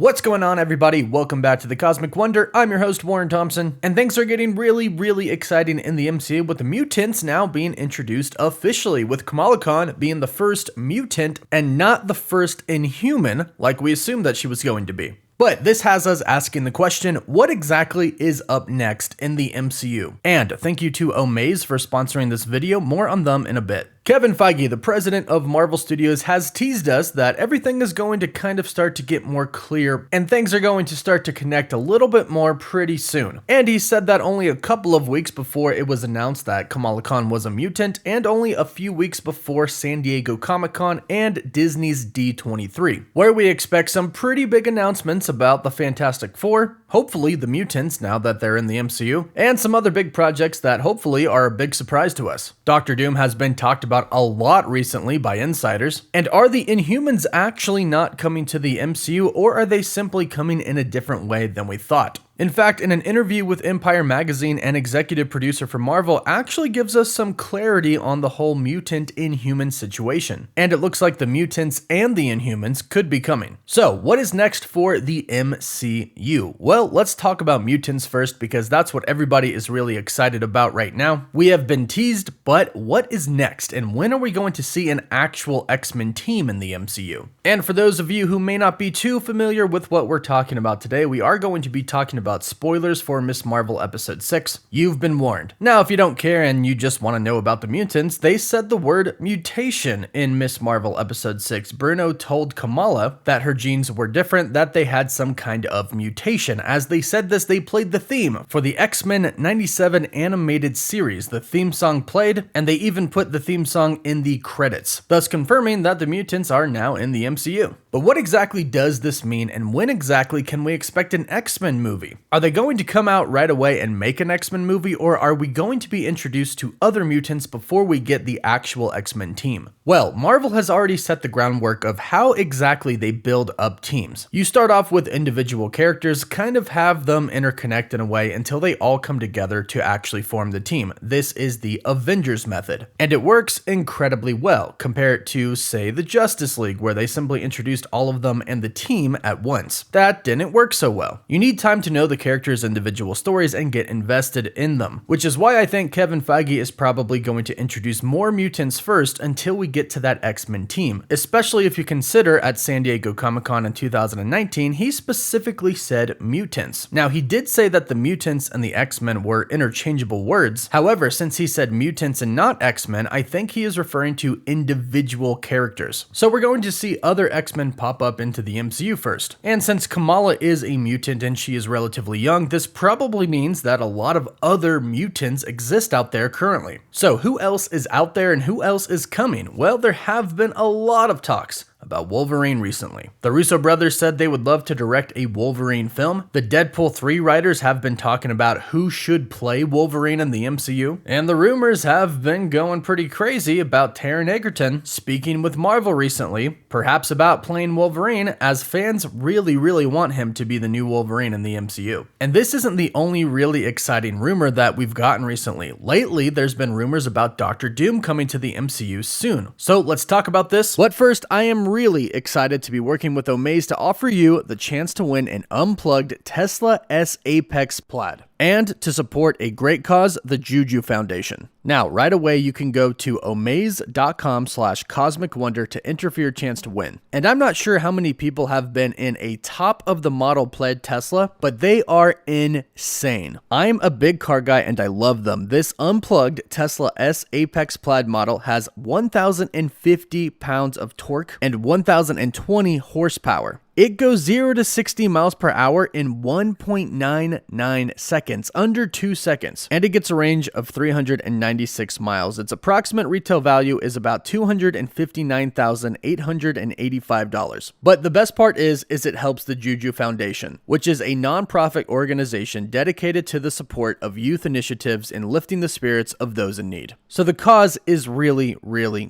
What's going on, everybody? Welcome back to the Cosmic Wonder. I'm your host, Warren Thompson, and things are getting really exciting in the MCU with the Mutants now being introduced officially, with Kamala being the first mutant and not the first Inhuman like we assumed that she was going to be. But this has us asking the question, what exactly is up next in the MCU? And thank you to Omaze for sponsoring this video, more on them in a bit. Kevin Feige, the president of Marvel Studios, has teased us that everything is going to kind of start to get more clear and things are going to start to connect a little bit more pretty soon. And he said that only a couple of weeks before it was announced that Kamala was a mutant, and only a few weeks before San Diego Comic-Con and Disney's D23, where we expect some pretty big announcements about the Fantastic Four, hopefully the Mutants now that they're in the MCU, and some other big projects that hopefully are a big surprise to us. Doctor Doom has been talked about a lot recently by insiders. And are the Inhumans actually not coming to the MCU, or are they simply coming in a different way than we thought? In fact, in an interview with Empire Magazine, an executive producer for Marvel actually gives us some clarity on the whole mutant-inhuman situation. And it looks like the mutants and the Inhumans could be coming. So, what is next for the MCU? Well, let's talk about mutants first, because that's what everybody is really excited about right now. We have been teased, but what is next? And when are we going to see an actual X-Men team in the MCU? And for those of you who may not be too familiar with what we're talking about today, we are going to be talking about spoilers for Ms. Marvel Episode 6. You've been warned. Now, if you don't care and you just want to know about the mutants, they said the word mutation in Ms. Marvel Episode 6. Bruno told Kamala that her genes were different, that they had some kind of mutation. As they said this, they played the theme for the X-Men 97 animated series. The theme song played, and they even put the theme song in the credits, thus confirming that the mutants are now in the MCU. But what exactly does this mean, and when exactly can we expect an X-Men movie? Are they going to come out right away and make an X-Men movie, or are we going to be introduced to other mutants before we get the actual X-Men team? Well, Marvel has already set the groundwork of how exactly they build up teams. You start off with individual characters, kind of have them interconnect in a way until they all come together to actually form the team. This is the Avengers method, and it works incredibly well. Compare it to, say, the Justice League, where they simply introduced all of them and the team at once. That didn't work so well. You need time to know the characters' individual stories and get invested in them, which is why I think Kevin Feige is probably going to introduce more mutants first until we get to that X-Men team, especially if you consider at San Diego Comic-Con in 2019, he specifically said mutants. Now, he did say that the mutants and the X-Men were interchangeable words. However, since he said mutants and not X-Men, I think he is referring to individual characters. So we're going to see other X-Men pop up into the MCU first. And since Kamala is a mutant and she is relatively young, this probably means that a lot of other mutants exist out there currently. So who else is out there and who else is coming? Well, there have been a lot of talks about Wolverine recently. The Russo brothers said they would love to direct a Wolverine film. The Deadpool 3 writers have been talking about who should play Wolverine in the MCU. And the rumors have been going pretty crazy about Taron Egerton speaking with Marvel recently, perhaps about playing Wolverine, as fans really want him to be the new Wolverine in the MCU. And this isn't the only really exciting rumor that we've gotten recently. Lately, there's been rumors about Doctor Doom coming to the MCU soon. So let's talk about this. But first, I am really excited to be working with Omaze to offer you the chance to win an unplugged Tesla S Apex Plaid, and to support a great cause, the Juju Foundation. Now, right away, you can go to omaze.com/Cosmic Wonder to enter for your chance to win. And I'm not sure how many people have been in a top of the model Plaid Tesla, but they are insane. I'm a big car guy and I love them. This unplugged Tesla S Apex Plaid model has 1,050 pounds of torque and 1,020 horsepower. It goes 0 to 60 miles per hour in 1.99 seconds, under 2 seconds, and it gets a range of 396 miles. Its approximate retail value is about $259,885. But the best part is it helps the Juju Foundation, which is a nonprofit organization dedicated to the support of youth initiatives in lifting the spirits of those in need. So the cause is really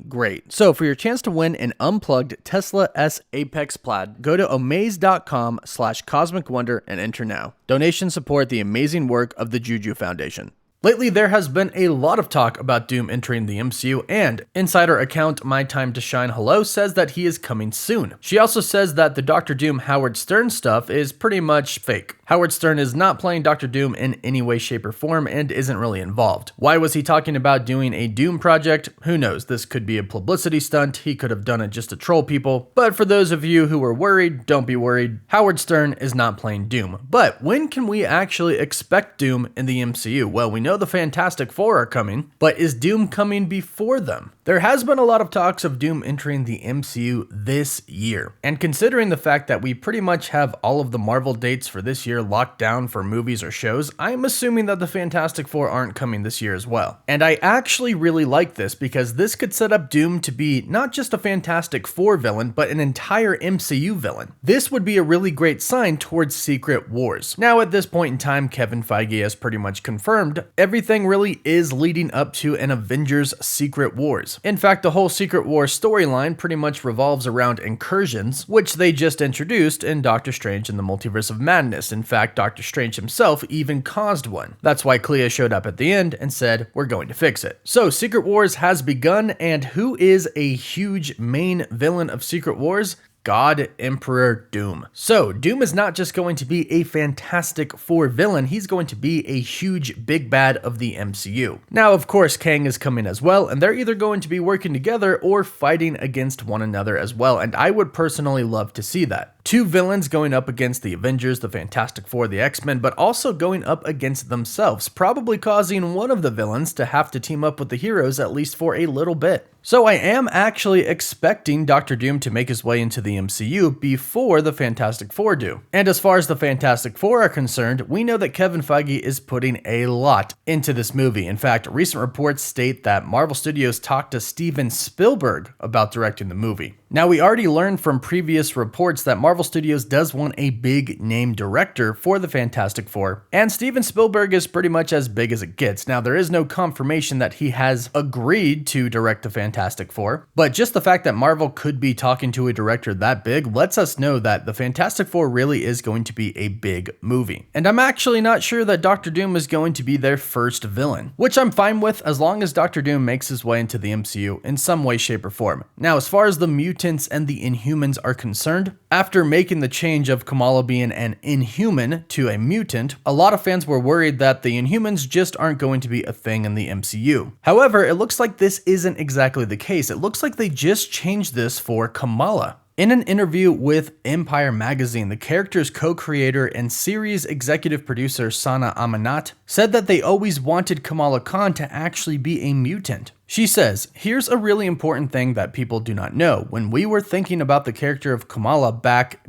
great. So for your chance to win an unplugged Tesla S Apex Plaid, go to omaze.com/Cosmic Wonder and enter now. Donations support the amazing work of the Juju Foundation. Lately, there has been a lot of talk about Doom entering the MCU, and insider account My Time to Shine Hello says that he is coming soon. She also says that the Dr. Doom Howard Stern stuff is pretty much fake. Howard Stern is not playing Dr. Doom in any way, shape, or form and isn't really involved. Why was he talking about doing a Doom project? Who knows? This could be a publicity stunt. He could have done it just to troll people. But for those of you who were worried, don't be worried. Howard Stern is not playing Doom. But when can we actually expect Doom in the MCU? Well, we know the Fantastic Four are coming, but is Doom coming before them? There has been a lot of talks of Doom entering the MCU this year. And considering the fact that we pretty much have all of the Marvel dates for this year locked down for movies or shows, I'm assuming that the Fantastic Four aren't coming this year as well. And I actually really like this because this could set up Doom to be not just a Fantastic Four villain, but an entire MCU villain. This would be a really great sign towards Secret Wars. Now at this point in time, Kevin Feige has pretty much confirmed everything really is leading up to an Avengers Secret Wars. In fact, the whole Secret Wars storyline pretty much revolves around incursions, which they just introduced in Doctor Strange in the Multiverse of Madness. In fact, Doctor Strange himself even caused one. That's why Clea showed up at the end and said, we're going to fix it. So Secret Wars has begun, and who is a huge main villain of Secret Wars? God Emperor Doom. So Doom is not just going to be a Fantastic Four villain, he's going to be a huge big bad of the MCU. Now, of course, Kang is coming as well, and they're either going to be working together or fighting against one another as well, and I would personally love to see that. Two villains going up against the Avengers, the Fantastic Four, the X-Men, but also going up against themselves, probably causing one of the villains to have to team up with the heroes at least for a little bit. So I am actually expecting Dr. Doom to make his way into the MCU before the Fantastic Four do. And as far as the Fantastic Four are concerned, we know that Kevin Feige is putting a lot into this movie. In fact, recent reports state that Marvel Studios talked to Steven Spielberg about directing the movie. Now, we already learned from previous reports that Marvel Studios does want a big name director for the Fantastic Four, and Steven Spielberg is pretty much as big as it gets. Now, there is no confirmation that he has agreed to direct the Fantastic Four, but just the fact that Marvel could be talking to a director that big lets us know that the Fantastic Four really is going to be a big movie. And I'm actually not sure that Dr. Doom is going to be their first villain, which I'm fine with as long as Dr. Doom makes his way into the MCU in some way, shape, or form. Now, as far as the Mutants and the Inhumans are concerned, after making the change of Kamala being an Inhuman to a mutant, a lot of fans were worried that the Inhumans just aren't going to be a thing in the MCU. However, it looks like this isn't exactly the case. It looks like they just changed this for Kamala. In an interview with Empire Magazine, the character's co-creator and series executive producer Sana Amanat said that they always wanted Kamala Khan to actually be a mutant. She says, here's a really important thing that people do not know. When we were thinking about the character of Kamala back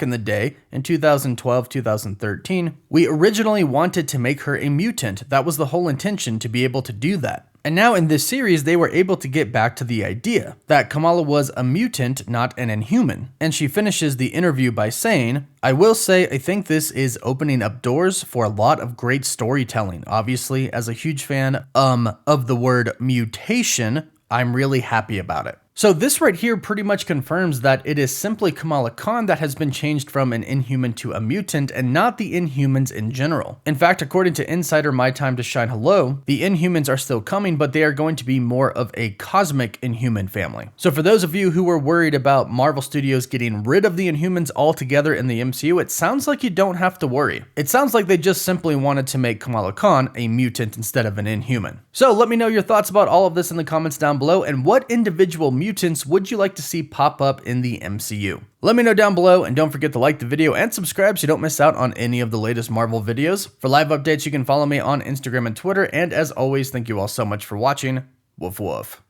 in the day, in 2012, 2013, we originally wanted to make her a mutant. That was the whole intention, to be able to do that. And now in this series, they were able to get back to the idea that Kamala was a mutant, not an Inhuman. And she finishes the interview by saying, I will say I think this is opening up doors for a lot of great storytelling. Obviously, as a huge fan of the word mutation, I'm really happy about it. So this right here pretty much confirms that it is simply Kamala Khan that has been changed from an Inhuman to a mutant and not the Inhumans in general. In fact, according to insider My Time to Shine Hello, the Inhumans are still coming, but they are going to be more of a cosmic Inhuman family. So for those of you who were worried about Marvel Studios getting rid of the Inhumans altogether in the MCU, it sounds like you don't have to worry. It sounds like they just simply wanted to make Kamala Khan a mutant instead of an Inhuman. So let me know your thoughts about all of this in the comments down below, and what individual mutants would you like to see pop up in the MCU? Let me know down below, and don't forget to like the video and subscribe so you don't miss out on any of the latest Marvel videos. For live updates, you can follow me on Instagram and Twitter, and as always, thank you all so much for watching. Woof woof.